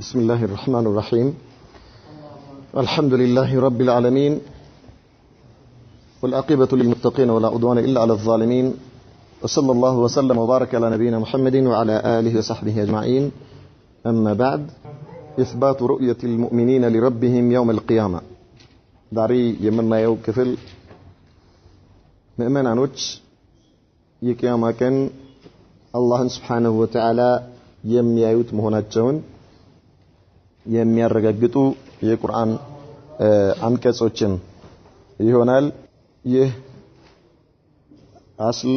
بسم الله الرحمن الرحيم الحمد لله رب العالمين والعاقبة للمتقين ولا عدوان إلا على الظالمين وصلى الله وسلم وبارك على نبينا محمد وعلى آله وصحبه أجمعين أما بعد إثبات رؤية المؤمنين لربهم يوم القيامة داري يمما يو كفل مؤمن عنوش يكياما كان الله سبحانه وتعالى يميايوت مهوناتشون የሚያረጋግጡ የቁርአን አንቀጾችን ይሆናል። ይህ አስል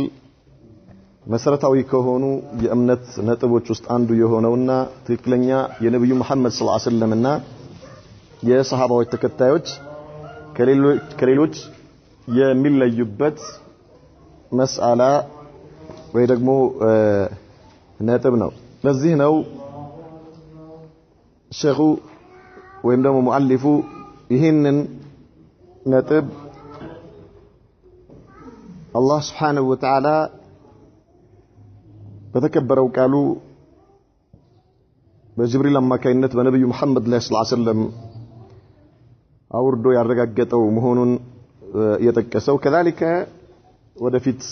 መሰረታዊ ከሆኑ የእምነት ነጥቦች ውስጥ አንዱ የሆነውና ትክክለኛ የነብዩ መሐመድ ሰለላሁ ዐለይሂ ወሰለምና የሰሃባዎች ተከታዮች ከሌሎች የሚለዩበት መስአላ ወይ ደግሞ ነጥብ ነው። ለዚህ ነው ሸኹ ወይም ደግሞ ሙአሊፉ ይህንን ነጥብ አላህ Subhanahu Wa Ta'ala በተከበረው ቃሉ በጅብሪል አማካይነት በነብዩ መሐመድ ሰለላሁ ዐለይሂ ወሰለም አውርዶ ያረጋገጠው መሆኑን የጠቀሰው ከذلك ወደፊት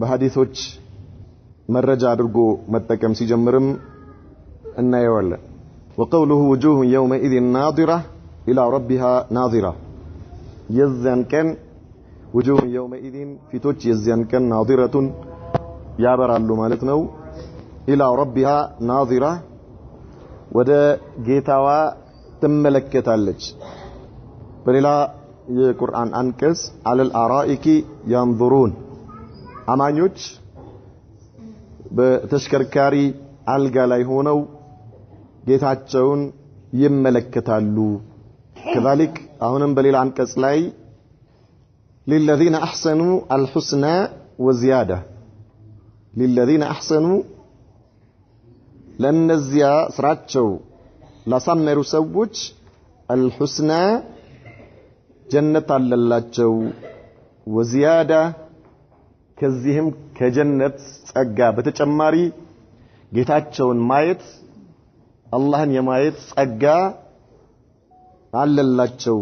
በሐዲሶች መረጃ አድርጎ መጠቀም ሲጀምርም እናየዋለን። وقوله وجوه يومئذ ناظرة إلى ربها ناظرة يزن كان وجوه يومئذ في توج يزن كان ناظرة يابر اللو مالتنو إلى ربها ناظرة ودا جيتاوا تملكت اللج بللا القرآن أنكس على الأرائك ينظرون أمانيوش بتشكركاري ألقى ليهونو ጌታቸውን ይመለከታሉ። كذلك አሁንም በሌላ አንቀጽ ላይ للذين احسنوا الحسنى وزياده للذين احسنوا ለነዚያ ስራቸው ላሳመሩ ሰዎች الحسنى ጀነት አለላቸው وزياده ከዚህም ከጀነት ጸጋ በተጨማሪ ጌታቸውን ማየት አላህን የማየት ጸጋ አለላቸው።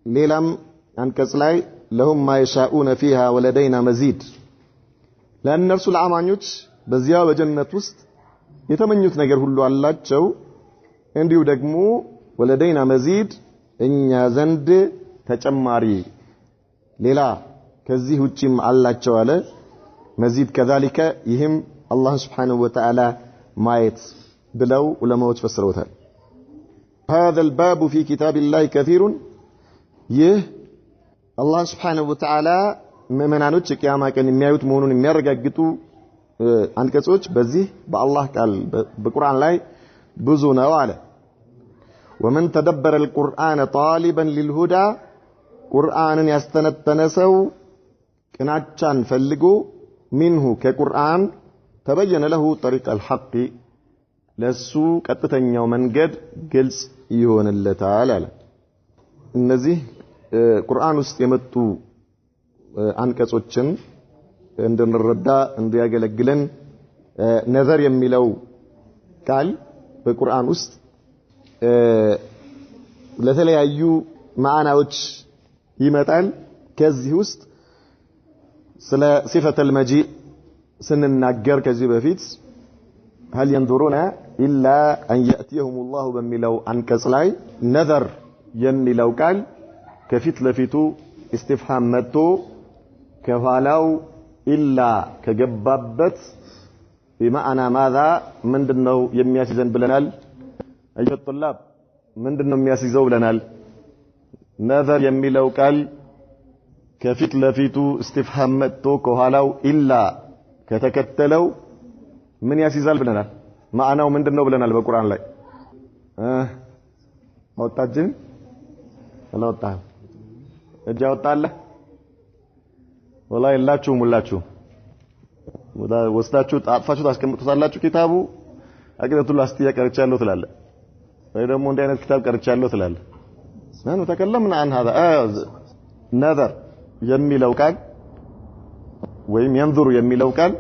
ሌላም አንቀጽ ላይ ለሁም ማ ይሻኡነ ፊሃ ወለደይና መዚድ ለእነርሱ ለአማኞች በዚያ በጀነት ውስጥ የተመኙት ነገር ሁሉ አላቸው። እንዲሁ ደግሞ ወለደይና መዚድ እኛ ዘንድ ተጨማሪ ሌላ ከዚህ ውጪም አላቸው አለ። መዚድ كذلك ይህም አላህ Subhanahu Wa Ta'ala ማየት بلو علماء فسروها هذا الباب في كتاب الله كثير يه الله سبحانه وتعالى ممنانوች ቂያማ ቀን የሚያዩት መሆኑን የሚያረጋግጡ አንቀጾች በዚህ በአላህ ቃል በቁርአን ላይ ብዙ ነው አለ። ومن تدبر القرآن طالبا للهدى ቁርአንን ያስተነተነ ሰው ቅናቻን ፈልጎ منه ከቁርአን تبين له طريق الحق ለሱ ቀጥተኛው መንገድ ግልጽ ይሆንለታል አለ። እነዚህ ቁርአን ውስጥ የመጡ አንቀጾችን እንድንረዳ እንዲያገለግለን ነዘር የሚለው ቃል በቁርአን ውስጥ ለተለያዩ ማዕናዎች ይመጣል። ከዚህ ውስጥ ስለ ሲፈተል መጂእ ስንናገር ከዚህ በፊት هل ينظرون إلا أن يأتيهم الله بميلو أنكس لاي نذر يميلو قال كفيت لفيتو استفهام متو كفالو إلا كجبابت بمعنى ماذا من دنو يمياسيزن بلنال أيها الطلاب من دنو يمياسيزو بلنال نذر يميلو قال كفيت لفيتو استفهام متو كفالو إلا كتكتلو ምን ያስይዛል ብለናል። ማዕናው ምንድነው ብለናል በቁርአን ላይ አወጣጅን አላወጣም እጃ ወጣለ ወላሂ ሁላችሁ ወስዳችሁ ጣጥፋችሁ ታስቀምጡታላችሁ። ኪታቡ አቂደቱል አስቲያ ቀርቻለሁ ትላለ ወይ ደግሞ እንደ አይነት ኪታብ ቀርቻለሁ ትላለ። ማን ተከለምና عن هذا ነዘር የሚለው ቃል ወይም ينظر የሚለው ቃል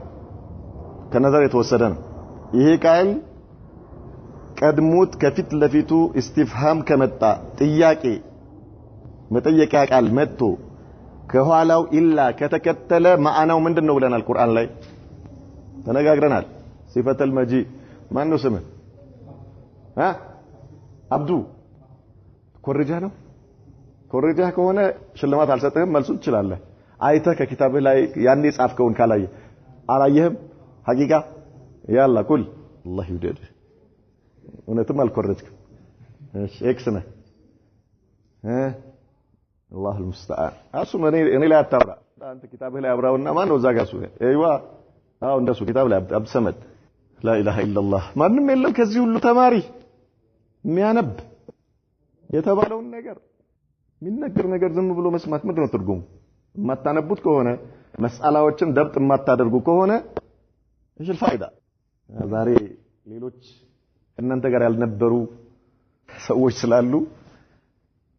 ከነዘር የተወሰደ ነው። ይሄ ቃል ቀድሙት ከፊት ለፊቱ استفهام ከመጣ ጥያቄ መጠየቂያ ቃል መጥቶ ከኋላው ኢላ ከተከተለ ማዕናው ምንድነው ብለናል ቁርአን ላይ ተነጋግረናል ሲፈተል መጂ ማን ነው ስምህ አብዱ ኮርጃ ነው ኮርጃ ከሆነ ሽልማት አልሰጥህም መልሱን ትችላለህ አይተ ከኪታብህ ላይ ያኔ ጻፍከውን ካላየ አላየህም ሐቂቃ ያላ ኩል አላህ ይውደድ እውነትም አልኮረጅክም እሺ ኤክስ ነህ አላህ المستعان አሱ እኔ ላይ አታውራ አንተ ኪታብህ ላይ አብራውና ማን ነው ዛጋሱ አይዋ አው እንደሱ ኪታብ ላይ አብሰመድ لا اله الا الله ማንንም የለም ከዚህ ሁሉ ተማሪ የሚያነብ የተባለውን ነገር የሚነገር ነገር ዝም ብሎ መስማት ምንድነው ትርጉሙ የማታነቡት ከሆነ መስአላዎችን ደብጥ የማታደርጉ ከሆነ እሺ الفائده ዛሬ ሌሎች እናንተ ጋር ያልነበሩ ሰዎች ስላሉ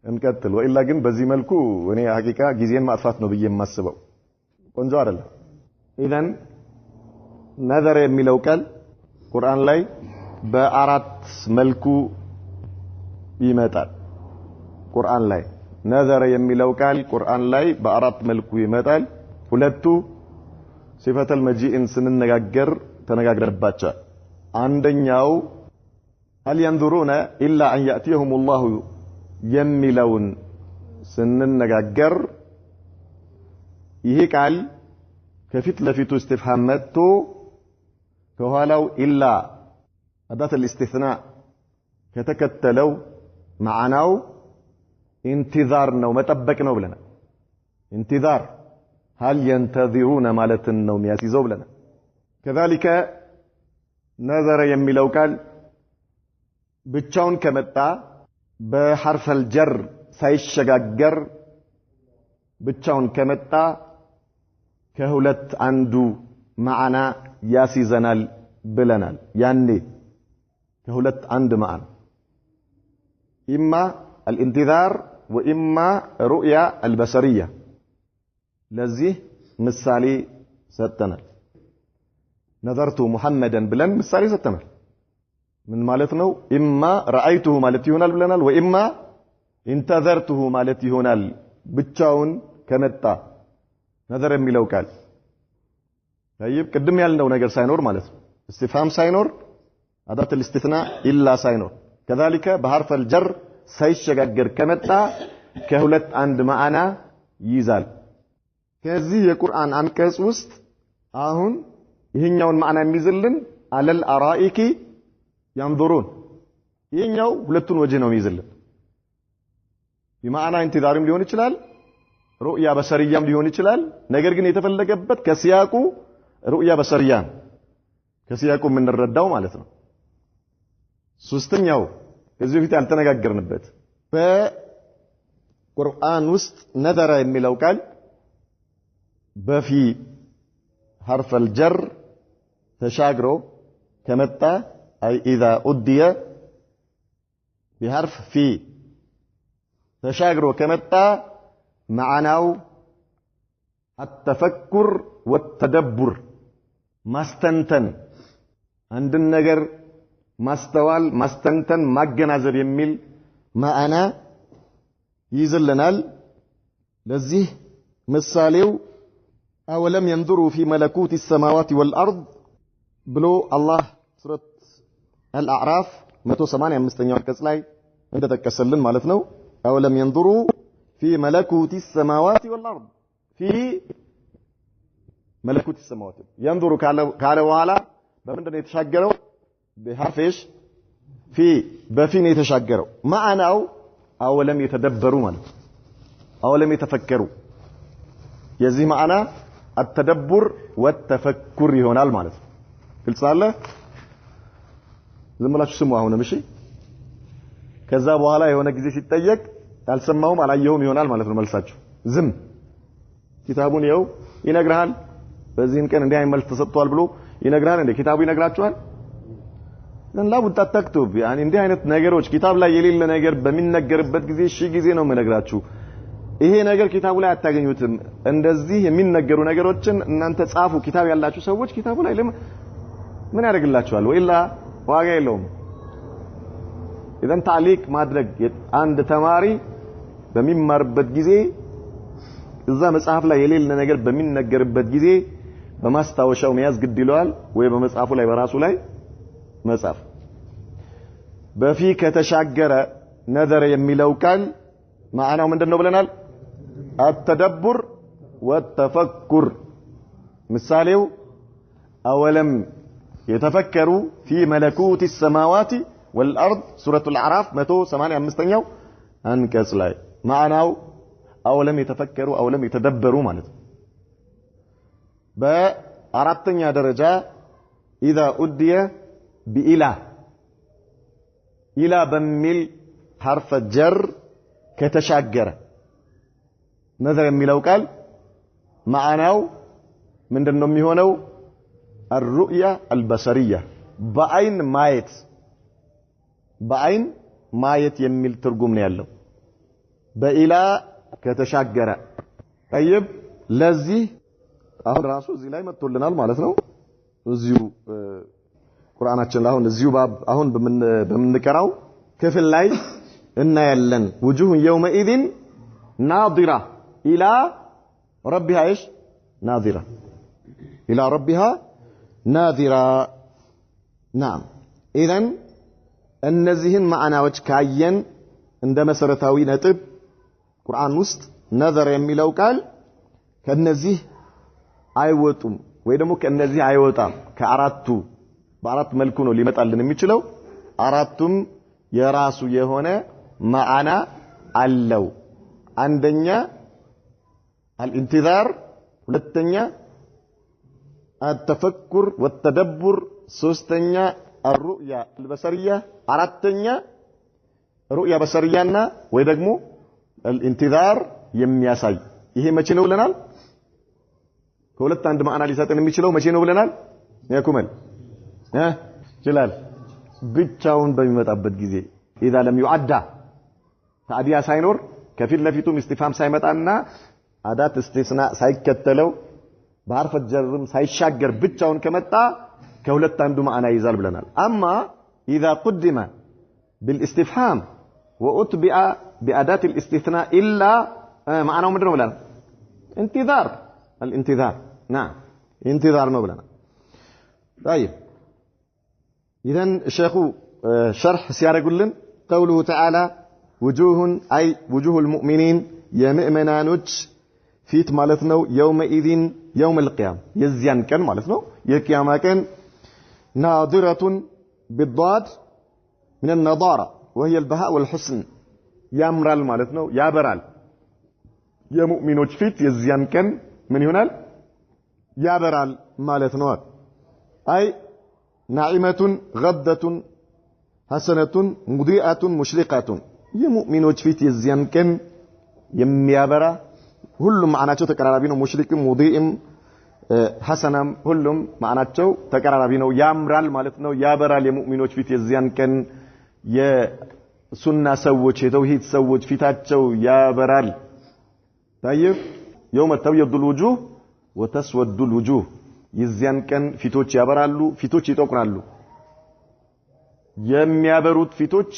እንቀጥል ወኢላ ግን በዚህ መልኩ እኔ ሐቂቃ ጊዜን ማጥፋት ነው ብዬ የማስበው ቆንጆ አይደለም ኢዘን ነዘር የሚለው ቃል ቁርአን ላይ በአራት መልኩ ይመጣል ቁርአን ላይ ነዘር የሚለው ቃል ቁርአን ላይ በአራት መልኩ ይመጣል ሁለቱ ሲፈተል መጂኢን ስንነጋገር ተነጋግረንባቸዋል አንደኛው هل ينظرون إلا أن يأتيهم الله የሚለውን ስንነጋገር ይሄ ቃል ከፊት ለፊቱ استفهام መጥቶ ከኋላው ኢላ አዳት الاستثناء ከተከተለው ማዕናው انتظار ነው መጠበቅ ነው ብለናል انتظار هل ينتظرون ማለትን ነው የሚያስይዘው ብለናል كذلك نظر የሚለው ቃል ብቻውን ከመጣ በሐርፍ الجر ሳይሸጋገር ብቻውን ከመጣ ከሁለት አንዱ ማዕና ያስይዘናል ብለናል ያኔ ከሁለት አንድ ማዕና إما الانتظار وإما رؤيا البصرية ለዚህ ምሳሌ ሰጠናል نظرت محمدا ብለን ምሳሌ ሰጠናል ምን ማለት ነው إما رأيته ማለት ይሆናል ብለናል وإما انتظرته ማለት ይሆናል ብቻውን ከመጣ نظر የሚለው ቃል طيب ቅድም ያልነው ነገር ሳይኖር ማለት ነው استفهام ሳይኖር አዳት الاستثناء إلا ሳይኖር كذلك بحرف الجر ሳይሸጋገር ከመጣ ከሁለት አንድ ማዕና ይይዛል ከዚህ የቁርአን አንቀጽ ውስጥ አሁን ይሄኛውን ማዕና የሚይዝልን አለል አራኢኪ ينظرون ይሄኛው ሁለቱን ወጀህ ነው የሚይዝልን በማዕና ኢንቲዛርም ሊሆን ይችላል ሩእያ በሰሪያም ሊሆን ይችላል ነገር ግን የተፈለገበት ከሲያቁ ሩእያ በሰሪያን ከሲያቁ የምንረዳው ማለት ነው ሶስተኛው እዚህ ፊት ያልተነጋገርንበት በቁርአን ውስጥ ነዘረ የሚለው ቃል በፊ حرف الجر ተሻግሮ ከመጣ أي إذا أدي بحرف في تشاغرو كمتا معناه التفكر والتدبر ماستنتن عند النجر ماستوال ماستنتن ماجنازر يميل معنا يزلنال لذيه مثاليو أولم ينظروا في ملكوت السماوات والأرض بلو الله سورة الأعراف 185ኛው አንቀጽ ላይ እንደተከሰልን ማለት ነው أولم ينظروا في ملكوت السماوات والأرض في ملكوت السماوات ينظروا ካለ በኋላ በምንድነው የተሻገረው بحرف ايش في በፊን የተሻገረው ማዕናው أولم يتدبروا ማለት أولم يتفكروا የዚህ ማዕና التدبر والتفكر ይሆናል ማለት ነው ግልጽ አለ ዝም ብላችሁ ስሙ አሁንም እሺ ከዛ በኋላ የሆነ ጊዜ ሲጠየቅ ያልሰማውም አላየውም ይሆናል ማለት ነው መልሳችሁ ዝም ኪታቡን ይኸው ይነግራል በዚህን ቀን እንዲህ አይነት መልስ ተሰጥቷል ብሎ ይነግራል እንደ ኪታቡ ይነግራችኋል ለምን ላቡት ተክቱብ يعني እንዲህ አይነት ነገሮች ኪታብ ላይ የሌለ ነገር በሚነገርበት ጊዜ እሺ ጊዜ ነው የምነግራችሁ ይሄ ነገር ኪታቡ ላይ አታገኙትም እንደዚህ የሚነገሩ ነገሮችን እናንተ ጻፉ ኪታብ ያላችሁ ሰዎች ኪታቡ ላይ ምን ያደርግላችኋል ወይላ ዋጋ የለውም إذن تعليق ማድረግ አንድ ተማሪ በሚማርበት ጊዜ እዛ መጽሐፍ ላይ የሌለ ነገር በሚነገርበት ጊዜ በማስታወሻው መያዝ ግድ ይለዋል ወይ በመጽሐፉ ላይ በራሱ ላይ መጻፍ በፊ ከተሻገረ ነዘር የሚለው ቃል ማዕናው ምንድነው ብለናል التدبر والتفكر ምሳሌው أولم يتفكروا في ملكوت السماوات والأرض سورة الأعراف 185ኛው አንቀጽ ላይ ማዕናው أولم يتفكروا أولم يتدبروا ማለት በአራተኛ ደረጃ إذا أدي بإله إلى በሚል حرف الجر ከተሻገረ ነዘር የሚለው ቃል ማዕናው ምንድነው የሚሆነው الرؤية البصرية በአይን ማየት የሚል ትርጉም ነው ያለው በኢላ ከተሻገረ طيب ለዚህ አሁን ራሱ እዚህ ላይ መጥቶልናል ማለት ነው እዚሁ ቁርአናችን ላይ እዚሁ ባብ አሁን በምንቀራው ክፍል ላይ እናያለን وجوه يومئذ ناظرة إلى ربها ايش ناظرة إلى ربها ناظرة نعم إذن እነዚህን ማዕናዎች ካየን እንደ መሰረታዊ ነጥብ ቁርአን ውስጥ ነዘር የሚለው ቃል ከነዚህ አይወጡም ወይ ደግሞ ከነዚህ አይወጣም ከአራቱ በአራት መልኩ ነው ሊመጣልን የሚችለው አራቱም የራሱ የሆነ ማዕና አለው አንደኛ الانتظار ሁለተኛ التفكر والتدبر ሶስተኛ الرؤيا البصرية አራተኛ رؤيا بصرياና ወይ ደግሞ الانتظار የሚያሳይ ይሄ መቼ ነው ብለናል ከሁለት አንድ ማዕና ሊሰጥን የሚችለው መቼ ነው ብለናል ያኩመል ጀላል ብቻውን በሚመጣበት ጊዜ اذا لم يعدى ታዲያ ሳይኖር ከፊት ለፊቱም استفهام ሳይመጣና አዳት استثناء ሳይከተለው በሐርፍ ጀርም ሳይሻገር ብቻውን ከመጣ ከሁለት አንዱ ማዕና ይዛል ብለናል اما اذا قدم بالاستفهام واتبع باداه الاستثناء الا معناه ምንድነው ብለናል انتظار الانتظار نعم انتظار ነው ብለናል طيب اذا الشيخ شرح ሲያደርጉልን قوله تعالى وجوه اي وجوه المؤمنين የምእመናኖች ፊት ማለት ነው يومئذ يوم القيامه የዚያን ቀን ማለት ነው የቂያማ ቀን ناظرة بالضاد من النضارة وهي البهاء والحسن يامرال ማለት ነው ያበራል የሙእሚኖች ፊት የዚያን ቀን ምን ይሆናል ያበራል ማለት ነው አይ ناعمة غدة حسنة مضيئة مشرقة የሙእሚኖች ፊት የዚያን ቀን የሚያበራ ሁሉም ማዕናቸው ተቀራራቢ ነው ሙሽሪክም ሙዲኢም ሐሰናም ሁሉም ማዕናቸው ተቀራራቢ ነው ያምራል ማለት ነው ያበራል የሙእሚኖች ፊት የዚያን ቀን የሱና ሰዎች የተውሂድ ሰዎች ፊታቸው ያበራል طيب يوم تبيض الوجوه وتسود الوجوه የዚያን ቀን ፊቶች ያበራሉ ፊቶች ይጠቁራሉ የሚያበሩት ፊቶች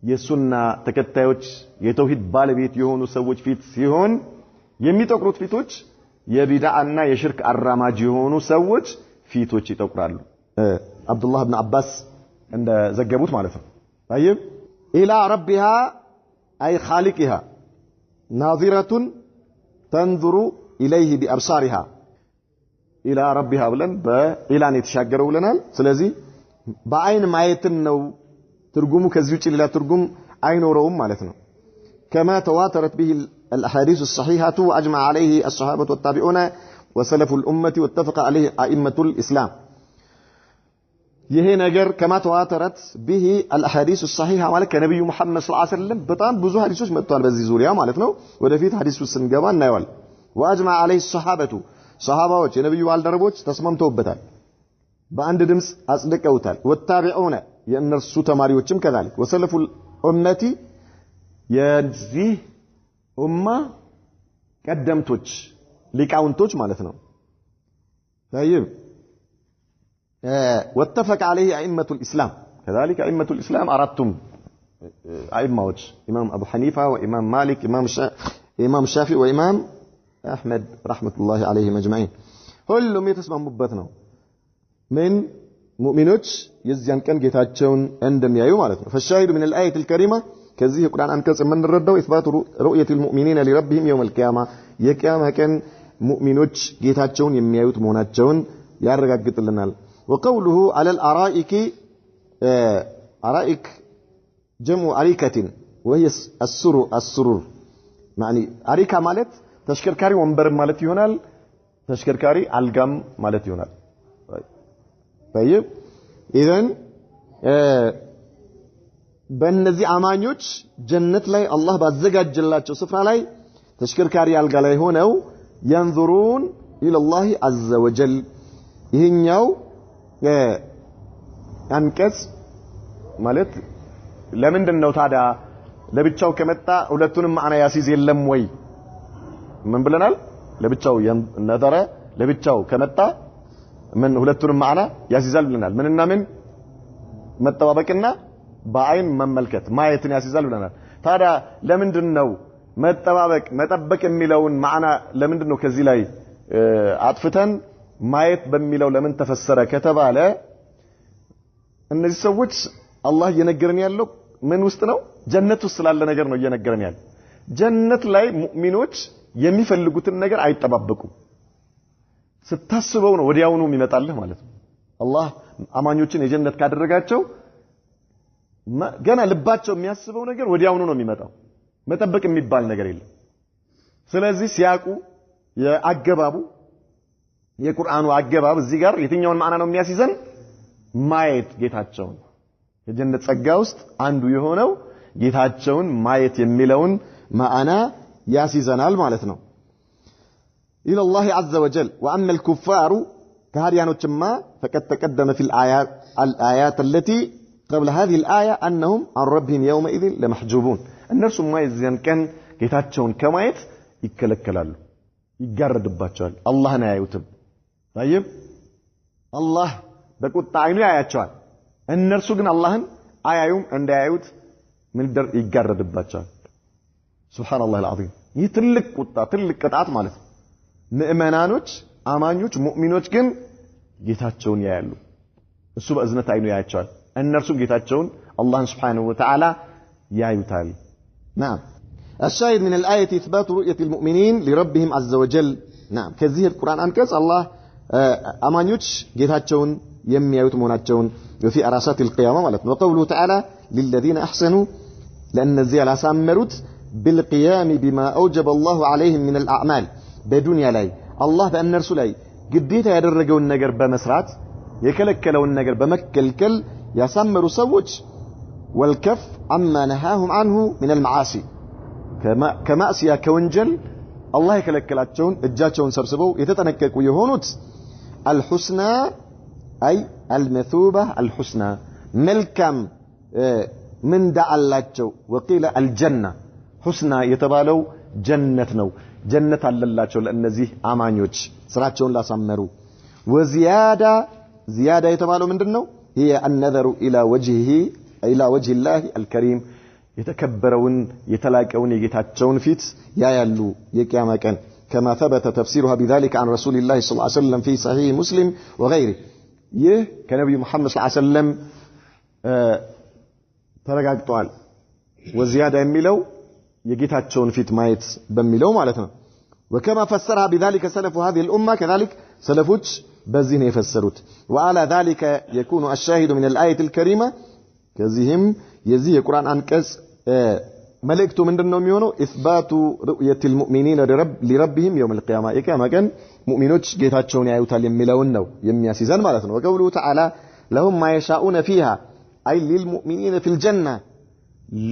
የሱና ተከታዮች የተውሂድ ባለቤት የሆኑ ሰዎች ፊት ሲሆን የሚጠቁሩት ፊቶች የቢድዓና የሽርክ አራማጅ የሆኑ ሰዎች ፊቶች ይጠቁራሉ አብዱላህ ኢብኑ አባስ እንደዘገቡት ማለት ነው طيب الى ربها اي خالقها ناظرة تنظر اليه بابصارها الى ربها ብለን በኢላን የተሻገረው ብለናል ስለዚህ በአይን ማየትን ነው ትርጉሙ ከዚህ ውጪ ሌላ ትርጉም አይኖረውም ማለት ነው كما تواترت به الأحاديث الصحيحة وأجمع عليه الصحابة والتابعون وسلف الأمة واتفق عليه أئمة الإسلام ይሄ ነገር كما تواترت به الأحاديث الصحيحة ማለት ከነብዩ መሐመድ ሰለላሁ ዐለይሂ ወሰለም በጣም ብዙ ሐዲሶች መጥተዋል በዚህ ዙሪያ ማለት ነው ወደፊት ሐዲሱ ስንገባ እናየዋል وأجمع عليه الصحابة صحابዎች የነብዩ ባልደረቦች ተስማምተውበታል በአንድ ድምጽ አጽድቀውታል والتابعون የእነርሱ ተማሪዎችም كذلك وسلف الأمة የዚህ ኡማ ቀደምቶች ሊቃውንቶች ማለት ነው طيب واتفق عليه ائمه الاسلام كذلك ائمه الاسلام አራቱም አይማዎች ኢማም አቡ ሐኒፋ ወኢማም ማሊክ ኢማም ሻፊ ወኢማም አህመድ ረህመቱላሂ ዐለይሂም አጅማዒን ሁሉም የተስማሙበት ነው። ምን ሙእሚኖች የዚያን ቀን ጌታቸውን እንደሚያዩ ማለት ነው። فالشاهد من الآية الكريمة ከዚህ የቁርአን አንቀጽ የምንረዳው ኢስባቱ رؤية المؤمنين لربهم يوم القيامة የቂያማ ቀን ሙእሚኖች ጌታቸውን የሚያዩት መሆናቸውን ያረጋግጥልናል። وقوله على الأرائك أرائك جمع أريكة وهي السرور يعني أريكة ማለት ተሽከርካሪ ወንበር ማለት ይሆናል። ተሽከርካሪ አልጋም ማለት ይሆናል። طيب إذن በእነዚህ አማኞች ጀነት ላይ አላህ ባዘጋጀላቸው ስፍራ ላይ ተሽከርካሪ አልጋ ላይ ሆነው ينظرون إلى الله عز وجل ይሄኛው አንቀጽ ማለት ለምንድነው ታዲያ ለብቻው ከመጣ ሁለቱንም ማዕና ያሲዝ የለም ወይ? ምን ብለናል? ለብቻው ነዘረ ለብቻው ከመጣ ምን ሁለቱንም ማዕና ያሲዛል ብለናል። ምንና ምን? መጠባበቅና በአይን መመልከት ማየትን ያሲዛል ብለናል። ታዲያ ለምንድነው መጠባበቅ መጠበቅ የሚለውን ማዕና ለምንድነው ከዚህ ላይ አጥፍተን ማየት በሚለው ለምን ተፈሰረ ከተባለ እነዚህ ሰዎች አላህ እየነገረን ያለው ምን ውስጥ ነው? ጀነት ውስጥ ስላለ ነገር ነው እየነገረን ያለው። ጀነት ላይ ሙእሚኖች የሚፈልጉትን ነገር አይጠባበቁም። ስታስበው ነው ወዲያውኑ የሚመጣልህ ማለት ነው። አላህ አማኞችን የጀነት ካደረጋቸው ገና ልባቸው የሚያስበው ነገር ወዲያውኑ ነው የሚመጣው። መጠበቅ የሚባል ነገር የለም። ስለዚህ ሲያቁ የአገባቡ የቁርአኑ አገባብ እዚህ ጋር የትኛውን ማዕና ነው የሚያስይዘን? ማየት ጌታቸውን የጀነት ጸጋ ውስጥ አንዱ የሆነው ጌታቸውን ማየት የሚለውን ማዕና ያስይዘናል ማለት ነው። إلى الله عز وجل وأما الكفار كهريانوچما فقد تقدم في الآيات التي قبل هذه الآية أنهم عن ربهم يومئذ لمحجوبون الناس ما يزين كان ጌታቸውን ከማየት ይከለከላሉ ይጋረድባቸዋል አላህን አያዩትም طيب አላህ በቁጣ አይኑ ያያቸዋል እነርሱ ግን አላህን አያዩም እንዳያዩት ምን ይጋረድባቸዋል ሱብሃንአላህ العظيم ይህ ትልቅ ቁጣ ትልቅ ቅጣት ማለት ነው ምእመናኖች አማኞች ሙእሚኖች ግን ጌታቸውን ያያሉ እሱ በእዝነት አይኑ ያያቸዋል እነርሱም ጌታቸውን አላህን Subhanahu Wa Ta'ala ያዩታል نعم الشاهد من الآية إثبات رؤية المؤمنين لربهم عز وجل نعم كذي القرآن أنكس الله أمانيوش جيتاتشون يميوت موناتشون وفي أراسات القيامة وقوله تعالى للذين أحسنوا لأن الزيالة سامرت بالقيام بما أوجب الله عليهم من الأعمال بدنيا لاي الله بأن رسولاي قديت يدرجوا النجر بمسرات يكلكلوا النجر بمكلكل يسمروا سوج والكف عما نهاهم عنه من المعاصي كمأسيا كونجل الله يكلكلاتشون اجاتشون سبسبوا يتتنككوا يهونوت الحسنى أي المثوبة الحسنى ملكم من دعا اللاتشو وقيل الجنة حسنى يتبالوا جنة جنة اللاتشو لأن زيه آمانيوش سراتشون لا سمروا زيادة يتبالوا من دنو هي النظر إلى وجه الله الكريم يتكبرون يتلاقون يجتاتشون فيت يا يلو يقياما كان كما ثبت تفسيرها بذلك عن رسول الله صلى الله عليه وسلم في صحيح مسلم وغيره كنبي محمد صلى الله عليه وسلم ترغاغطوال وزياده يميلو يجتاتشون فيت مايت بميلو معناتنا وكما فسرها بذلك سلف هذه الامه كذلك سلفوች በዚህ ነው የፈሰሩት وعلى ذلك يكون الشاهد من الآية الكريمة كذيهم የዚህ የቁርአን አንቀጽ መልእክቱ ምንድነው የሚሆነው ኢስባቱ رؤية المؤمنين لربهم يوم القيامة የቂያማ ቀን ሙእሚኖች ጌታቸውን ያዩታል የሚለውን ነው የሚያስይዘን ማለት ነው وقوله تعالى لهم ما يشاءون فيها أي للمؤمنين في الجنة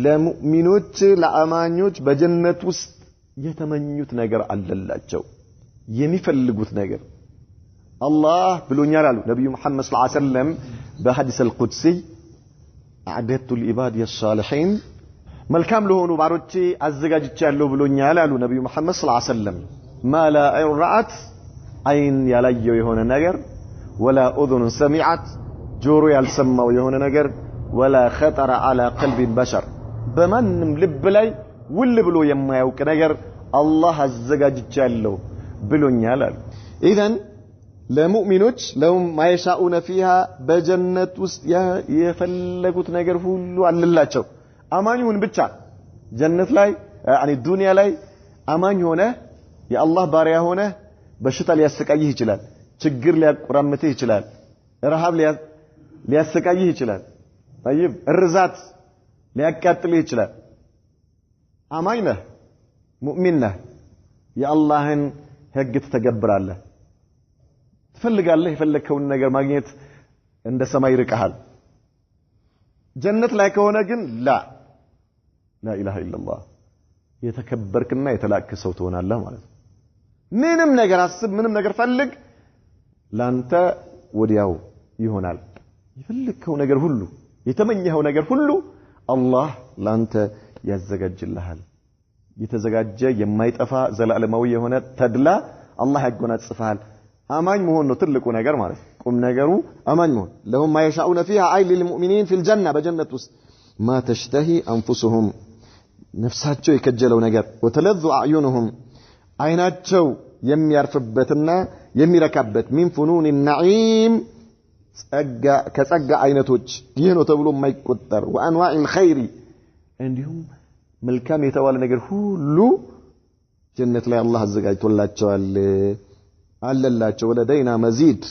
ለሙእሚኖች ለአማኞች በጀነት ውስጥ የተመኙት ነገር አለላቸው የሚፈልጉት ነገር الله ብሎኛል አሉ ነብዩ መሐመድ ሰለላሁ ዐለይሂ ወሰለም በሐዲስ القدسي أعددت العباد الصالحين መልካም ለሆኑ ባሮቼ አዘጋጅቻለሁ ብሎኛል አሉ ነብዩ መሐመድ ሰለላሁ ዐለይሂ ወሰለም ما لا رأت عين ያላየው የሆነ ነገር ولا اذن سمعت ጆሮ ያልሰማው የሆነ ነገር ولا خطر على قلب بشر በማንም ልብ ላይ ውል ብሎ የማያውቅ ነገር አላህ አዘጋጅቻለሁ ብሎኛል አሉ። ኢዘን ለሙእሚኖች ለሁም ማይሻኡነ ፊሃ በጀነት ውስጥ የፈለጉት ነገር ሁሉ አለላቸው። አማኙን ብቻ ጀነት ላይ ዱንያ ላይ አማኝ ሆነ የአላህ ባሪያ ሆነ በሽታ ሊያሰቃይህ ይችላል፣ ችግር ሊያቆራምትህ ይችላል፣ ረሃብ ሊያሰቃይህ ይችላል፣ طيب እርዛት ሊያቃጥልህ ይችላል። አማኝ ነህ ሙእሚን ነህ የአላህን ህግ ትተገብራለህ፣ ትፈልጋለህ የፈለከውን ነገር ማግኘት እንደ ሰማይ ርቀሃል። ጀነት ላይ ከሆነ ግን ላ ኢላሃ ኢላላህ የተከበርክና የተላክ ሰው ትሆናለህ ማለት ነው። ምንም ነገር አስብ፣ ምንም ነገር ፈልግ፣ ላንተ ወዲያው ይሆናል። የፈለከው ነገር ሁሉ የተመኘኸው ነገር ሁሉ አላህ ላንተ ያዘጋጅልሃል። የተዘጋጀ የማይጠፋ ዘላለማዊ የሆነ ተድላ አላህ ያጎናጽፋል። አማኝ መሆን ነው ትልቁ ነገር ማለት ነው። ቁም ነገሩ አማኝ መሆን። ለሁም ማይሻኡነ ፊሃ አይ ሊልሙእሚኒን ፊል ጀና በጀነት ውስጥ ማ ተሽተሂ አንፉሱሁም ነፍሳቸው የከጀለው ነገር ወተለዙ አዕዩኑሁም አይናቸው የሚያርፍበትና የሚረካበት ሚን ፉኑን ነዒም ከጸጋ አይነቶች ይህ ነው ተብሎ የማይቆጠር ወአንዋዕ الخير እንዲሁም መልካም የተባለ ነገር ሁሉ ጀነት ላይ አላህ አዘጋጅቶላቸዋል አለላቸው። ወለደይና መዚድ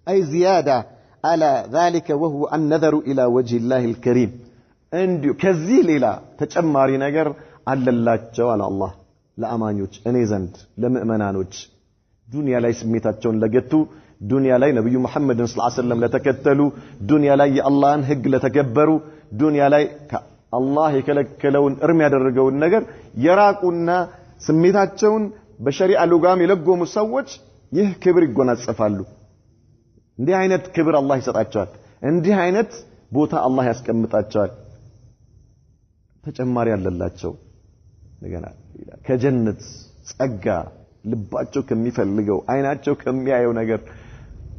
አይ ዚያዳ على ذلك وهو النظر الى وجه الله الكريم እንዲሁ ከዚህ ሌላ ተጨማሪ ነገር አለላቸው አለ አላህ ለአማኞች እኔ ዘንድ ለምእመናኖች ዱንያ ላይ ስሜታቸውን ለገቱ ዱንያ ላይ ነብዩ መሐመድን ሰለላሁ ዐለይሂ ወሰለም ለተከተሉ ዱንያ ላይ የአላህን ህግ ለተከበሩ ዱንያ ላይ አላህ የከለከለውን እርም ያደረገውን ነገር የራቁና ስሜታቸውን በሸሪዓ ሉጋም የለጎሙ ሰዎች ይህ ክብር ይጎናጸፋሉ። እንዲህ አይነት ክብር አላህ ይሰጣቸዋል። እንዲህ አይነት ቦታ አላህ ያስቀምጣቸዋል። ተጨማሪ አለላቸው ነገና ከጀነት ጸጋ ልባቸው ከሚፈልገው አይናቸው ከሚያየው ነገር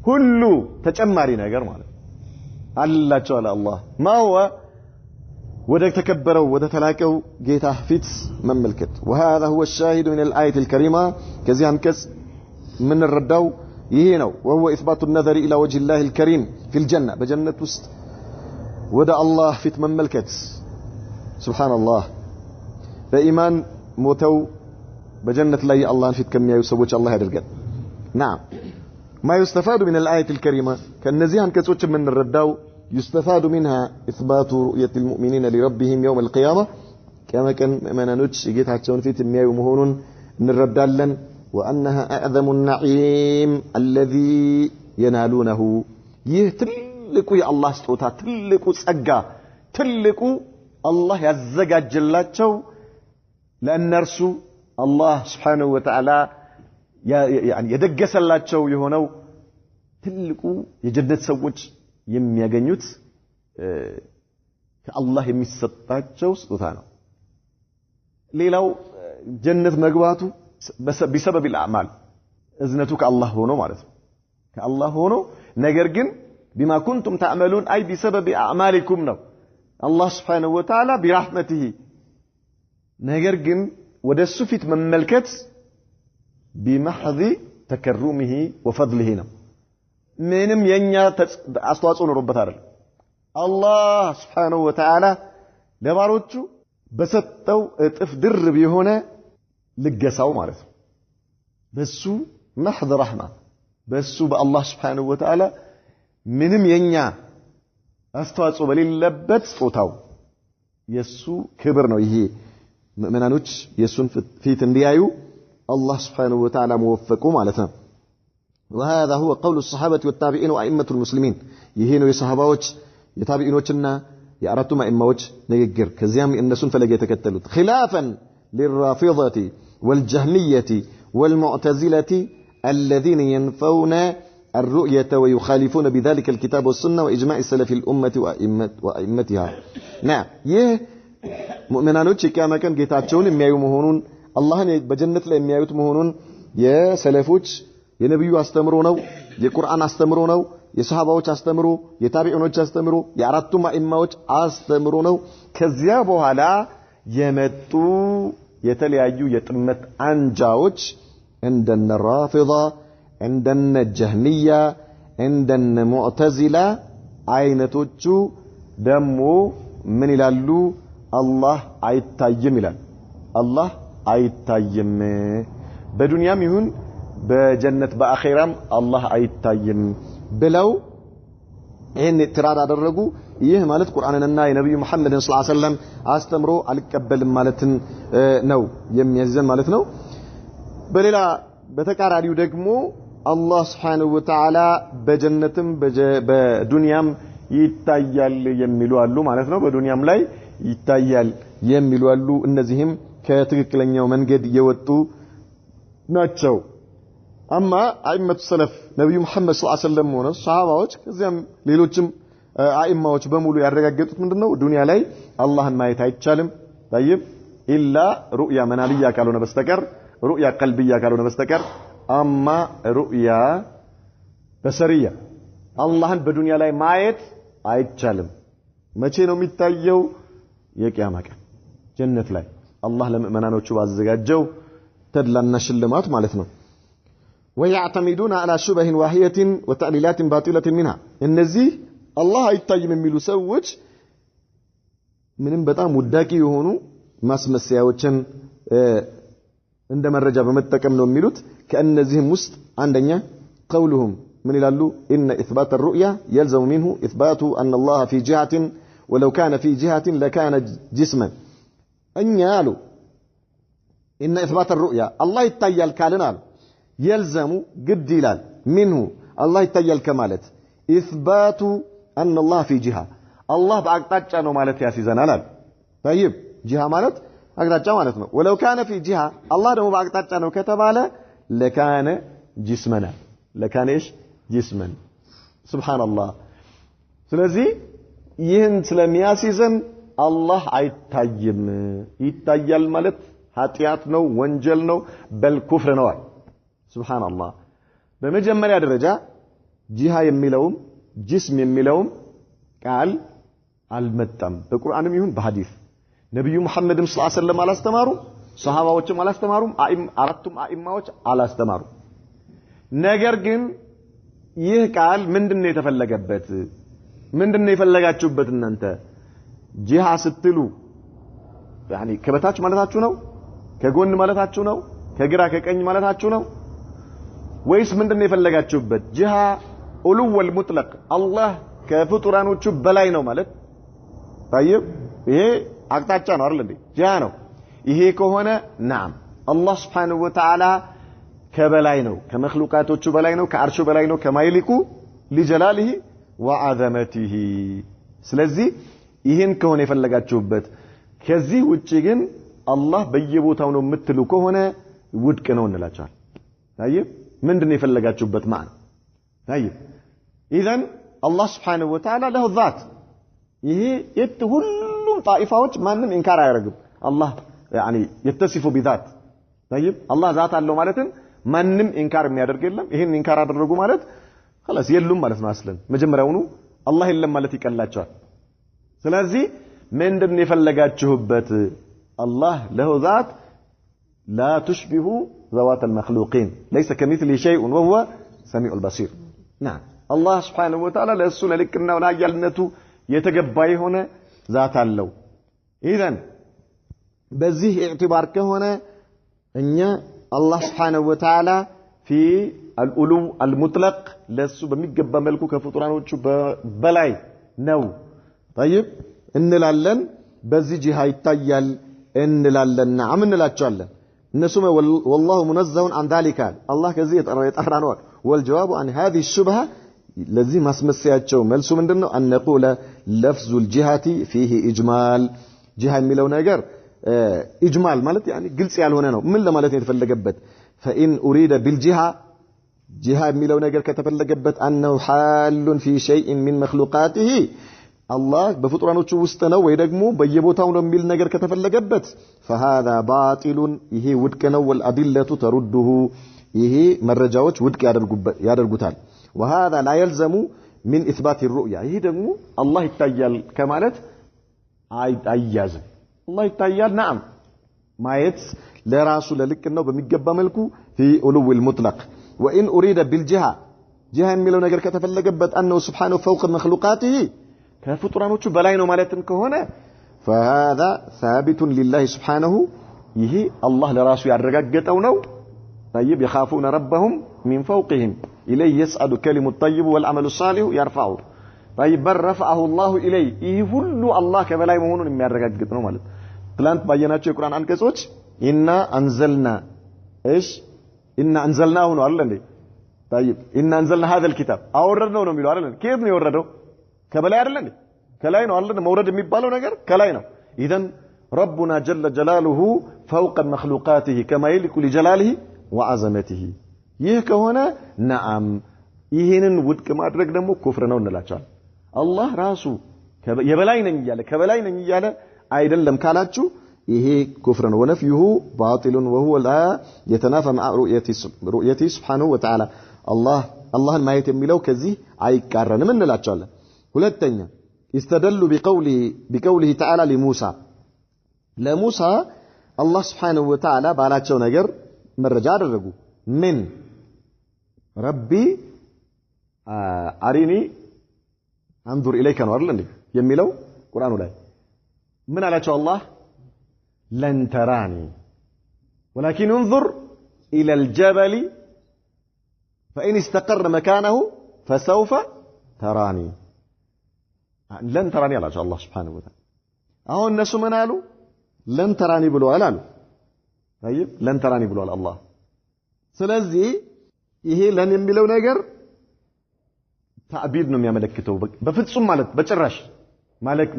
ሁሉ ተጨማሪ ነገር ማለት አለላቸው አለ አላህ። ማዋ ወደ ተከበረው ወደ ተላቀው ጌታ ፊት መመልከት وهذا هو الشاهد من الآية الكريمة ከዚህ አንቀጽ ምን ረዳው ይሄ ነው وهو إثبات النظر إلى وجه الله الكريم في الجنة በጀነት ውስጥ ወደ አላህ ፊት መመልከት سبحان الله በኢማን ሞተው በጀነት ላይ አላህን ፊት ከሚያዩ ሰዎች አላህ ያደርገን። نعم ما يستفاد من الآية الكريمة ከነዚህ አንቀጾች ምን ረዳው يستفاد منها إثبات رؤية المؤمنين لربهم يوم القيامة كما كان مؤمنانوች ጌታቸውን ፊት የሚያዩ መሆኑን እንረዳለን። وأنها أعظم النعيم الذي ينالونه ይህ ትልቁ የአላህ ስጦታ ትልቁ ጸጋ ትልቁ አላህ ያዘጋጀላቸው ለእነርሱ አላህ Subhanahu Wa Ta'ala የደገሰላቸው የሆነው ትልቁ የጀነት ሰዎች የሚያገኙት ከአላህ የሚሰጣቸው ስጦታ ነው። ሌላው ጀነት መግባቱ بسبب الأعمال እዝነቱ ከአላህ ሆኖ ማለት ነው። ከአላህ ሆኖ ነገር ግን بما كنتم تعملون أي بسبب أعمالكم ነው አላህ Subhanahu Wa Ta'ala برحمته ነገር ግን ወደሱ ፊት መመልከት بمحض تكرمه وفضله ነው። ምንም የኛ አስተዋጽኦ ኖሮበት አይደል። አላህ Subhanahu Wa Ta'ala ለባሮቹ በሰጠው እጥፍ ድርብ የሆነ ልገሳው ማለት ነው። በሱ محض رحمة በሱ በአላህ Subhanahu Wa Ta'ala ምንም የኛ አስተዋጽኦ በሌለበት ጾታው የሱ ክብር ነው። ይሄ ምእመናኖች የሱን ፊት እንዲያዩ አላህ Subhanahu Wa Ta'ala መወፈቁ ማለት ነው። وهذا هو قول الصحابة والتابعين وأئمة المسلمين يهينو የሰሃባዎች የታቢዒኖችና የአራቱ ማእማዎች ንግግር ከዚያም እነሱን ፈለገ የተከተሉት خلافا للرافضة والجهمية والمعتزلة الذين ينفون الرؤية ويخالفون بذلك الكتاب والسنة وإجماع السلف الأمة وأئمتها. نعم ይህ ሙእሚናኖች ከማ ከን ጌታቸውን የሚያዩ መሆኑን አላህን በጀነት ላይ የሚያዩት መሆኑን የሰለፎች የነብዩ አስተምሮ ነው፣ የቁርአን አስተምሮ ነው፣ የሰሃባዎች አስተምሮ የታቢዒኖች አስተምሮ የአራቱ አኢማዎች አስተምሮ ነው ከዚያ በኋላ የመጡ የተለያዩ የጥመት አንጃዎች እንደነ ራፊዳ እንደነ ጀህሚያ እንደነ ሙዕተዚላ አይነቶቹ ደሞ ምን ይላሉ አላህ አይታይም ይላል አላህ አይታይም በዱንያም ይሁን በጀነት በአኺራም አላህ አይታይም ብለው ይሄን ትራዳ አደረጉ ይህ ማለት ቁርአንንና የነብዩ መሐመድን ሰለላሁ ዐለይሂ ወሰለም አስተምሮ አልቀበልም ማለትን ነው የሚያዘን ማለት ነው በሌላ በተቃራሪው ደግሞ አላህ Subhanahu Wa Ta'ala በጀነትም በዱንያም ይታያል የሚሉ አሉ ማለት ነው በዱንያም ላይ ይታያል የሚሉ አሉ እነዚህም ከትክክለኛው መንገድ የወጡ ናቸው አማ አኢመቱ ሰለፍ ነብዩ መሐመድ ሰለላሁ ዐለይሂ ወሰለም ሆነ ሷሃባዎች ከዚያም ሌሎችም አኢማዎች በሙሉ ያረጋገጡት ምንድነው ዱንያ ላይ አላህን ማየት አይቻልም طيب ኢላ ሩእያ መናብያ ካልሆነ በስተቀር ሩእያ ቀልብያ ካልሆነ በስተቀር አማ ሩእያ በሰሪያ አላህን በዱንያ ላይ ማየት አይቻልም መቼ ነው የሚታየው የቂያማ ቀን ጀነት ላይ አላህ ለሙእሚናኖቹ ባዘጋጀው ተድላና ሽልማት ማለት ነው ويعتمدون على شبه واهية وتعليلات باطلة منها እነዚህ አላህ አይታይም የሚሉ ሰዎች ምንም በጣም ውዳቂ የሆኑ ማስመሰያዎችን እንደ መረጃ በመጠቀም ነው የሚሉት ከእነዚህም ውስጥ አንደኛ قولهم من ይላሉ ان اثبات الرؤيا يلزم منه اثبات ان الله في جهة ولو كان في جهة لكان جسما እኛ አሉ ان اثبات الرؤيا الله ይታያል ካልን አሉ يلزم قد ይላል منه الله ይታያል ከማለት اثبات ان الله في جهة الله በአቅጣጫ ነው ማለት ያስይዘናል አሉ طيب جهة ማለት አቅጣጫ ማለት ነው ولو كان في جهة الله ደግሞ በአቅጣጫ ነው ከተባለ لكان جسمنا لكان ايش جسما سبحان الله ስለዚህ ይህን ስለሚያስይዘን አላህ አይታይም ይታያል ማለት ኃጢያት ነው ወንጀል ነው በልኩፍር ነው سبحان الله በመጀመሪያ ደረጃ ጂሃ የሚለውም ጅስም የሚለውም ቃል አልመጣም በቁርአንም ይሁን በሐዲስ ነብዩ መሐመድም ሰለላሁ ዐለይሂ ወሰለም አላስተማሩም ሱሐባዎችም አላስተማሩም አራቱም አኢማዎች አላስተማሩም ነገር ግን ይህ ቃል ምንድነው የተፈለገበት ምንድነው የፈለጋችሁበት እናንተ ጂሃ ስትሉ يعني ከበታች ማለታችሁ ነው ከጎን ማለታችሁ ነው ከግራ ከቀኝ ማለታችሁ ነው ወይስ ምንድነው የፈለጋችሁበት ጂሃ ኡሉል ሙጥለቅ አላህ ከፍጡራኖቹ በላይ ነው ማለት طيب ይሄ አቅጣጫ ነው አይደል እንዴ ጂሃ ነው ይሄ ከሆነ نعم አላህ Subhanahu Wa Ta'ala ከበላይ ነው ከመخلوቃቶቹ በላይ ነው ከአርሹ በላይ ነው ከማይሊኩ لجلاله وعظمته ስለዚህ ይሄን ከሆነ የፈለጋችሁበት ከዚህ ውጪ ግን አላህ በየቦታው ነው የምትሉ ከሆነ ውድቅ ነው እንላችኋል طيب ምንድነው የፈለጋችሁበት ማለት طيب اذا الله سبحانه وتعالى له ذات ይሄ ሁሉም ጣኢፋዎች ማንም ኢንካር አያደርግም አላህ يعني يتصف بذات طيب الله ذات አለው ማለትን ማንም ኢንካር የሚያደርግ የለም ይሄን ኢንካር አደረጉ ማለት خلاص የሉም ማለት ነው አስለን መጀመሪያውኑ አላህ የለም ማለት ይቀላቸዋል ስለዚህ ምንድነው የፈለጋችሁበት الله له ذات لا تشبه ذوات المخلوقين ليس كمثله شيء وهو سميع البصير نعم الله سبحانه وتعالى ለሱ ለልቅና ወላያልነቱ የተገባ የሆነ ذات አለው اذا በዚህ ኢዕቲባር ከሆነ እኛ الله سبحانه وتعالى في الألو المطلق ለሱ በሚገባ መልኩ ከፍጡራኖቹ በላይ ነው طيب እንላለን በዚህ ጂሃ ይታያል እንላለን نعم እንላቸዋለን እነሱም والله منزه عن ذلك الله ከዚህ የጠራ ነው والجواب عن هذه الشبهه ለዚህ ማስመሰያቸው መልሱ ምንድነው ان نقول لفظ الجهه فيه اجمال ጂሃ የሚለው ነገር اجمال ማለት يعني ግልጽ ያልሆነ ነው ምን ለማለት ነው የተፈለገበት فان اريد بالجهه ጂሃ የሚለው ነገር ከተፈለገበት انه حال في شيء من مخلوقاته الله በፍጡራኖቹ ውስጥ ነው ወይ ደግሞ በየቦታው ነው የሚል ነገር ከተፈለገበት فهذا باطل ይሄ ውድቅ ነው والادله ترده ይሄ መረጃዎች ውድቅ ያደርጉታል وهذا لا يلزم من إثبات الرؤية ይሄ ደግሞ አላህ ይታያል ከማለት አይያዝም አላህ ይታያል نعم ማየት ለራሱ ለልክ ነው በሚገባ መልኩ في علو المطلق وإن أريد بالجهة جهة የሚለው ነገር ከተፈለገበት أنه سبحانه فوق مخلوقاته ከፍጡራኖቹ በላይ ነው ማለትም ከሆነ فهذا ثابت لله سبحانه ይሄ አላህ ለራሱ ያረጋገጠው ነው طيب يخافون ربهم من فوقهم إليه يسعد كلم الطيب والعمل الصالح يرفعه طيب بل رفعه الله إليه ይሄ ሁሉ አላህ ከበላይ መሆኑን የሚያረጋግጥ ነው ማለት ትላንት ባየናቸው የቁርአን አንቀጾች ኢና አንዘልና ايش ኢና አንዘልናሁ ነው አይደል እንዴ طيب ኢና አንዘልና هذا الكتاب አወረድነው ነው የሚለው አይደል ከየት ነው የወረደው ከበላይ አይደል እንዴ ከላይ ነው አይደል መውረድ የሚባለው ነገር ከላይ ነው اذا ربنا جل جلاله فوق مخلوقاته كما يليق لجلاله وعظمته ይህ ከሆነ نعم ይሄንን ውድቅ ማድረግ ደግሞ ኩፍር ነው እንላቻለን አላህ ራሱ የበላይ ነኝ ይያለ ከበላይ ነኝ ይያለ አይደለም ካላችሁ ይሄ ኩፍር ነው ወነፍዩሁ ባጢል وهو لا يتنافى مع رؤيته سبحانه وتعالى አላህን ማየት የሚለው ከዚህ አይቃረንም እንላቻለን ሁለተኛ استدلوا بقوله تعالى لموسى لموسى الله سبحانه وتعالى ባላቸው ነገር መረጃ አደረጉ ምን ربي አሪኒ انظر اليك ነው አይደል እንዴ የሚለው ቁርአኑ ላይ ምን አላቸው አላህ لن تراني ولكن انظر الى الجبل فان استقر مكانه فسوف تراني لن تراني አላቸው አላህ Subhanahu Wa Ta'ala አሁን እነሱ ምን አሉ لن تراني ብለዋል አሉ طيب لن تراني ብለዋል አላህ ስለዚህ ይሄ ለን የሚለው ነገር ታዕቢድ ነው የሚያመለክተው በፍጹም ማለት በጭራሽ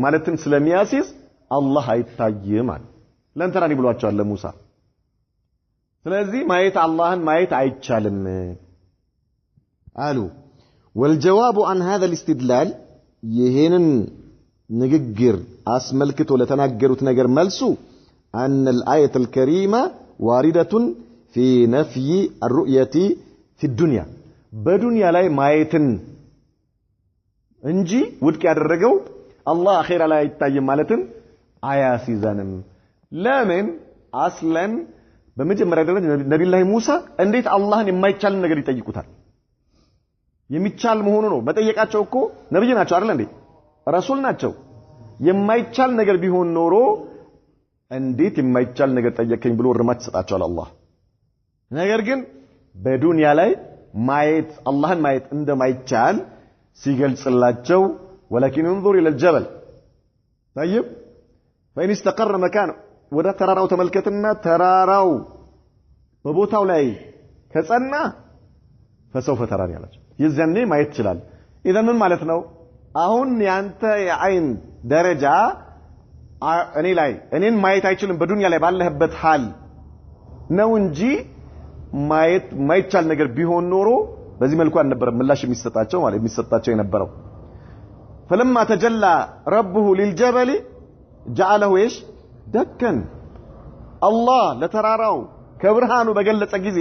ማለትን ስለሚያሲዝ አላህ አይታይም ማለት ለን ተራኒ ብሏቸዋል ለሙሳ ስለዚህ ማየት አላህን ማየት አይቻልም አሉ والجواب عن هذا الاستدلال ይሄንን ንግግር አስመልክቶ ለተናገሩት ነገር መልሱ أن الآية الكريمة واردة في نفي الرؤية في الدنيا በዱንያ ላይ ማየትን እንጂ ውድቅ ያደረገው አላህ አኺራ ላይ አይታይም ማለትን አያሲዘንም ለምን አስለን በመጀመሪያ ደረጃ ነብዩላህ ሙሳ እንዴት አላህን የማይቻል ነገር ይጠይቁታል የሚቻል መሆኑ ነው መጠየቃቸው እኮ ነብይ ናቸው አይደል እንዴ ረሱል ናቸው የማይቻል ነገር ቢሆን ኖሮ እንዴት የማይቻል ነገር ጠየቀኝ ብሎ እርማት ሰጣቸዋል አላህ ነገር ግን በዱንያ ላይ ማየት አላህን ማየት እንደማይቻል ሲገልጽላቸው ولكن انظر الى الجبل طيب فإن استقر مكانه ወደ ተራራው ተመልከትና ተራራው በቦታው ላይ ከጸና فسوف تراني አላቸው የዛኔ ማየት ይችላል اذا ምን ማለት ነው አሁን ያንተ የአይን ደረጃ እኔን ማየት አይችልም በዱንያ ላይ ባለህበት ሐል ነው እንጂ ማየት ማይቻል ነገር ቢሆን ኖሮ በዚህ መልኩ አልነበረ ምላሽ የሚሰጣቸው ማለት የሚሰጣቸው የነበረው فلما تجلى ربه للجبل جعله ايش دكا الله ለተራራው ከብርሃኑ በገለጸ ጊዜ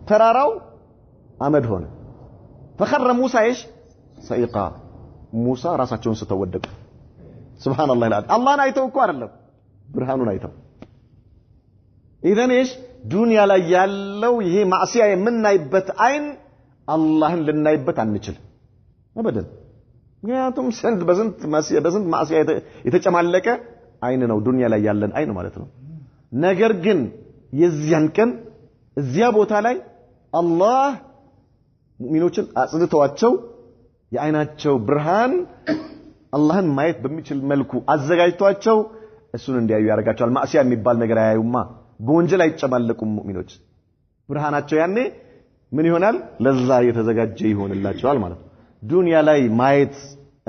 ተራራው አመድ ሆነ فخر موسى ايش صيقا موسى ራሳቸውን ስተወደቁ سبحان الله العظيم አላህን አይተው እኮ አይደለም ብርሃኑን አይተው اذا ايش ዱንያ ላይ ያለው ይሄ ማዕሲያ የምናይበት አይን አላህን ልናይበት አንችል አበደን ምክንያቱም በስንት ማዕሲያ የተጨማለቀ አይን ነው ዱንያ ላይ ያለን አይን ማለት ነው ነገር ግን የዚያን ቀን እዚያ ቦታ ላይ አላህ ሙእሚኖችን አጽድተዋቸው የአይናቸው ብርሃን አላህን ማየት በሚችል መልኩ አዘጋጅቷቸው እሱን እንዲያዩ ያደርጋቸዋል ማዕሲያ የሚባል ነገር አያዩማ በወንጀል አይጨማለቁም ሙእሚኖች ብርሃናቸው ያኔ ምን ይሆናል ለዛ የተዘጋጀ ይሆንላቸዋል ማለት ነው ዱንያ ላይ ማየት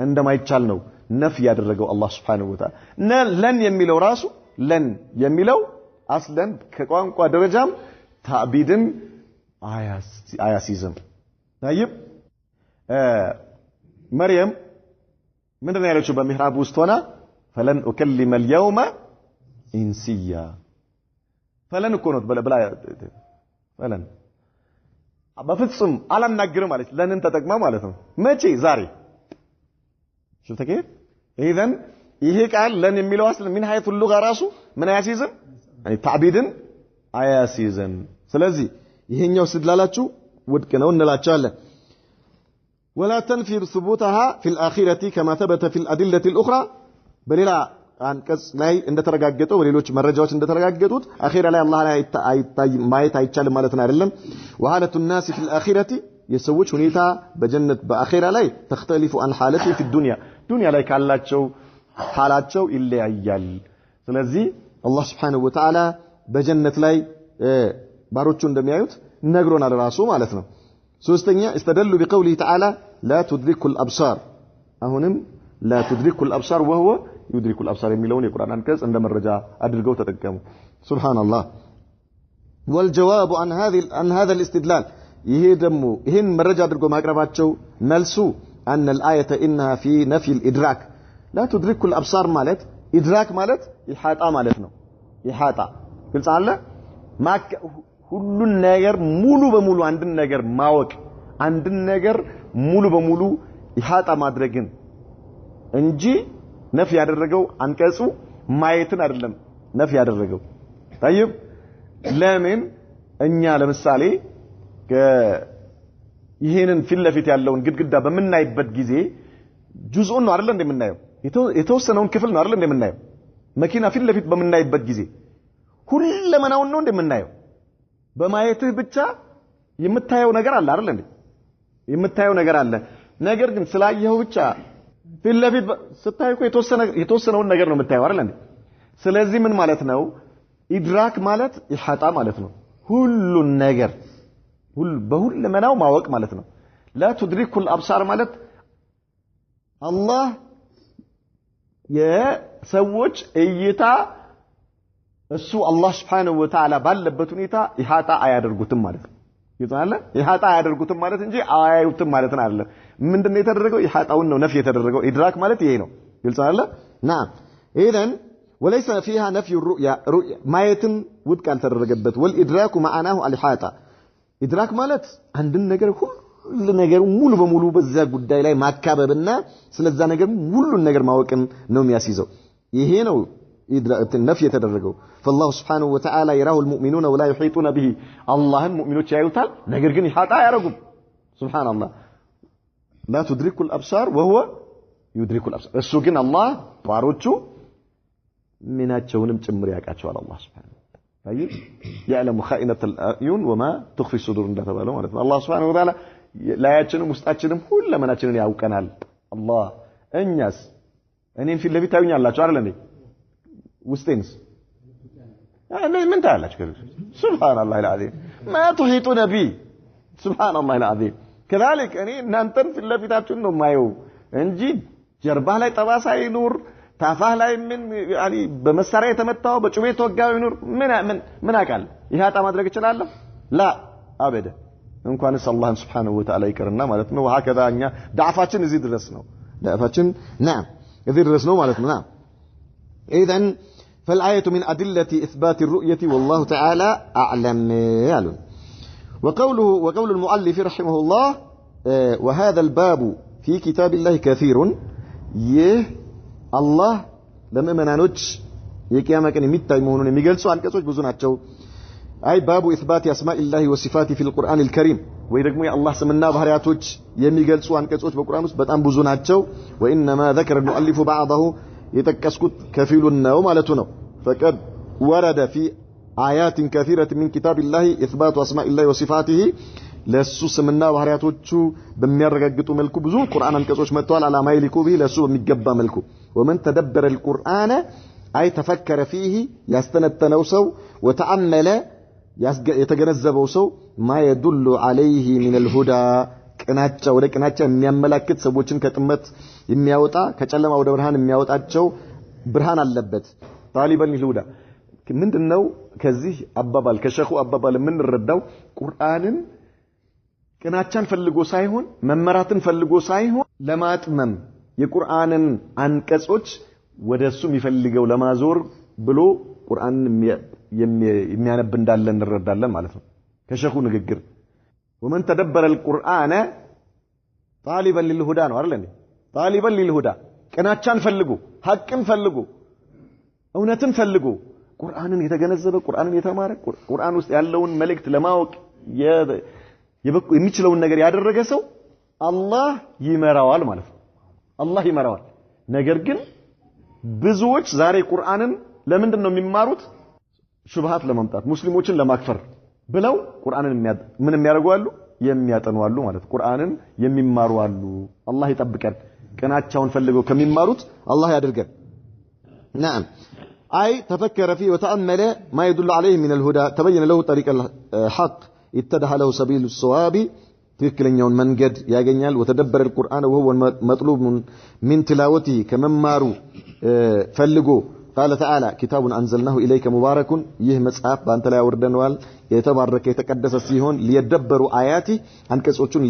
እንደማይቻል ነው ነፍ ያደረገው አላህ Subhanahu Wa Ta'ala ለን የሚለው ራሱ ለን የሚለው አስለን ከቋንቋ ደረጃም ታዕቢድን አያሲዝም طيب مريم ምንድነው ያለችው በሚህራብ ውስጥ ሆና فلن اكلم اليوم انسيا فلن እኮ ነው ብላ فلن በፍጹም አላናግርም ማለት ለንን ተጠቅማ ማለት ነው መቼ ዛሬ ሽፍተ ከይፍ ኢዘን ይሄ ቃል ለን የሚለው አስል ምን ሀይቱ ሉጋ ራሱ ምን አያሲዝም ታዕቢድን አያሲዝም ስለዚህ ይሄኛው ስድላላችሁ ውድቅ ነው እንላቸዋለን ولا تنفي ثبوتها في الآخرة كما ثبت في الأدلة الأخرى በሌላ አንቀጽ ላይ እንደተረጋገጠው በሌሎች መረጃዎች እንደተረጋገጡት አኺራ ላይ አላህ ላይ ማየት አይቻልም ማለት ነው አይደለም وحالة الناس في الآخرة የሰዎች ሁኔታ በጀነት በአኺራ ላይ تختلف عن حالته في الدنيا ዱንያ ላይ ካላቸው ሐላቸው ይለያያል ስለዚህ አላህ Subhanahu Wa Ta'ala በጀነት ላይ ባሮቹ እንደሚያዩት ነግሮናል ራሱ ማለት ነው ሶስተኛ استدلوا بقوله تعالى لا تدرك الأبصار አሁንም لا تدرك الأبصار وهو يدرك الأبصار የሚለውን የቁርአን አንቀጽ እንደ መረጃ አድርገው ተጠቀሙ سبحان الله والجواب عن هذا الاستدلال ይሄ ደግሞ ይሄን መረጃ አድርገው ማቅረባቸው መልሱ أن الآية إنها في نفي الإدراك لا تدرك الأبصار ማለት إدراك ማለት ኢሓጣ ማለት ነው ኢሓጣ ግልጽ አለ ሁሉን ነገር ሙሉ በሙሉ አንድን ነገር ማወቅ አንድን ነገር ሙሉ በሙሉ ኢሓጣ ማድረግን እንጂ ነፍ ያደረገው አንቀጹ ማየትን አይደለም ነፍ ያደረገው طيب ለምን እኛ ለምሳሌ ይሄንን ፊት ለፊት ያለውን ግድግዳ በመናይበት ጊዜ ጁዝኡን ነው አይደል እንደምናየው የተወሰነውን ክፍል ነው አይደል እንደምናየው መኪና ፊት ለፊት በመናይበት ጊዜ ሁለመናውን ነው እንደምናየው በማየትህ ብቻ የምታየው ነገር አለ አይደል እንዴ የምታየው ነገር አለ ነገር ግን ስላየው ብቻ ፊት ለፊት ስታይኮ የተወሰነውን ነገር ነው የምታየው አይደል እንዴ ስለዚህ ምን ማለት ነው ኢድራክ ማለት ኢሓጣ ማለት ነው ሁሉን ነገር በሁለመናው ማወቅ ማለት ነው لا تدرك الأبصار ማለት አላህ የሰዎች እይታ እሱ አላህ Subhanahu Wa Ta'ala ባለበት ሁኔታ ኢሓጣ አያደርጉትም ማለት ነው ይጣላ ኢሓጣ አያደርጉትም ማለት እንጂ አያዩትም ማለት አይደለም ምንድነው የተደረገው ኢሓጣውን ነው ነፍ የተደረገው ኢድራክ ማለት ይሄ ነው ግልጽ አይደለ نعم اذا وليس فيها نفي الرؤيا ማየትን ውድቅ ያልተደረገበት والادراك معناه الاحاطه ኢድራክ ማለት አንድን ነገር ሁሉ ነገር ሙሉ በሙሉ በዛ ጉዳይ ላይ ማካበብና ስለዛ ነገር ሁሉን ነገር ማወቅን ነው የሚያስይዘው ይሄ ነው إدراك النفي يتدرجوا فالله سبحانه وتعالى يراه المؤمنون ولا يحيطون به الله المؤمنون يايوتال ነገር ግን ይሓጣ ያረጉም سبحان الله لا تدرك الأبصار وهو يدرك الأبصار እሱ ግን አላህ ባሮቹ ምናቸውንም ጭምር ያቃቸዋል አላህ سبحانه طيب يعلم خائنة الأعين وما تخفي الصدور እንደተባለው ማለት ነው አላህ سبحانه وتعالى ላያችንም ውስጣችንም ሁለመናችንን ያውቀናል አላህ እኛስ እኔን ፊት ለፊት ታዩኛላችሁ አይደል እንዴ وستينس من تعالج سبحان الله العظيم ما تحيطون بي سبحان الله العظيم كذلك يعني نانتن في الله بتاعتون ነው ማየው እንጂ ጀርባ ላይ ጠባሳ ይኑር ታፋህ ላይ ምን يعني በመሳሪያ የተመታው በጩቤ ተወጋው ይኑር ምን አቃል ኢሓጣ ማድረግ ይችላል لا ابدا እንኳንስ አላህ Subhanahu Wa Ta'ala ይቀርና ማለት ነው وهكذا እኛ ዳፋችን እዚህ ድረስ ነው ዳፋችን نعم እዚህ ድረስ ነው ማለት ነው نعم اذا فالآية من أدلة إثبات الرؤية والله تعالى أعلم يعلم وقول المؤلف رحمه الله وهذا الباب في كتاب الله كثير الله لما منانوش يكياما كان يميتا يمونون يميقلسوا عن كسوش بزوناتشو أي باب إثبات أسماء الله وصفاته في القرآن الكريم ويرقموا يا الله سمنا بهرياتوش يميقلسوا عن كسوش بقرآن بتأم بزوناتشو وإنما ذكر المؤلف بعضه يتكسكت كفيل النوم على تنو فقد ورد في آيات كثيرة من كتاب الله إثبات أسماء الله وصفاته لسو سمنا وحرياتوچو بميرغغطو ملكو ብዙ ቁርአን አንቀጾች መጥተዋል على ما يليق به ለሱ በሚገባ መልኩ ومن تدبر القرآن أي تفكر فيه يستنتنው ሰው وتأمل የተገነዘበው ሰው ما يدل عليه من الهدى ቅናቻ ወደ ቅናቻ የሚያመላክት ሰዎችን ከጥመት የሚያወጣ ከጨለማ ወደ ብርሃን የሚያወጣቸው ብርሃን አለበት طالبا الهدى ምንድነው ከዚህ አባባል ከሸኹ አባባል የምንረዳው ቁርአንን ቅናቻን ፈልጎ ሳይሆን መመራትን ፈልጎ ሳይሆን ለማጥመም የቁርአንን አንቀጾች ወደሱ የሚፈልገው ለማዞር ብሎ ቁርአንን የሚያነብ እንዳለ እንረዳለን ማለት ነው ከሸኹ ንግግር ومن تدبر القرآن طالبا للهدى ነው አይደል እንዴ طالبا للهدى ቀናቻን ፈልጉ ሐቅን ፈልጉ እውነትን ፈልጉ ቁርአንን የተገነዘበ ቁርአንን የተማረ ቁርአን ውስጥ ያለውን መልእክት ለማወቅ የሚችለውን ነገር ያደረገ ሰው አላህ ይመራዋል ማለት ነው አላህ ይመራዋል ነገር ግን ብዙዎች ዛሬ ቁርአንን ለምንድን ነው የሚማሩት ሹብሃት ለማምጣት ሙስሊሞችን ለማክፈር ብለው ቁርአንን ምን የሚያደርጉ አሉ የሚያጠኑ አሉ ማለት ቁርአንን የሚማሩ አሉ አላህ ይጠብቀን ቀናቻውን ፈልገው ከሚማሩት አላህ ያድርገን نعم أي تفكر فيه وتأمل ما يدل عليه من الهدى تبين له طريق الحق اتضح له سبيل الصواب ትክክለኛውን መንገድ ያገኛል وتدبر القرآن وهو مطلوب من تلاوته كممارو ፈልጎ قال تعالى كتاب أنزلناه إليك مبارك ይህ መጽሐፍ ባንተ ላይ አወርደነዋል የተባረከ የተቀደሰ ሲሆን ليدبروا آياته አንቀጾቹን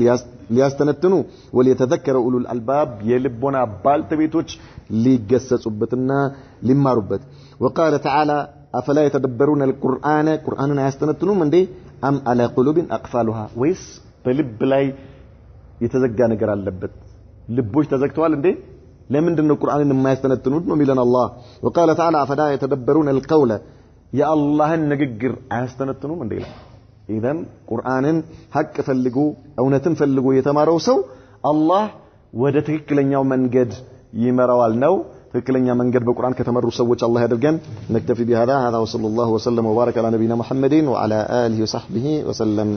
ሊያስተነትኑ وليتذكر أولو الألباب የልቦና ባልተቤቶች ሊገሰጹበትና ሊማሩበት وقال تعالى أفلا يتدبرون القرآن قرآننا يستنتنون من دي أم على قلوب أقفالها ويس በልብ ላይ የተዘጋ ነገር አለበት ልቦች ተዘግተዋል እንዴ ለምንድን ነው ቁርአንን የማያስተነትኑት ነው ሚለን አላህ وقال تعالى أفلا يتدبرون القول يا الله ንግግር አያስተነትኑም እንዴ ኢዘን ቁርአንን ሐቅ ፈልጉ እውነትን ፈልጉ የተማረው ሰው አላህ ወደ ትክክለኛው መንገድ ይመራዋል ነው ትክክለኛ መንገድ በቁርአን ከተመሩ ሰዎች አላህ ያድርገን نكتفي بهذا هذا وصلى الله وسلم وبارك على نبينا محمد وعلى آله وصحبه وسلم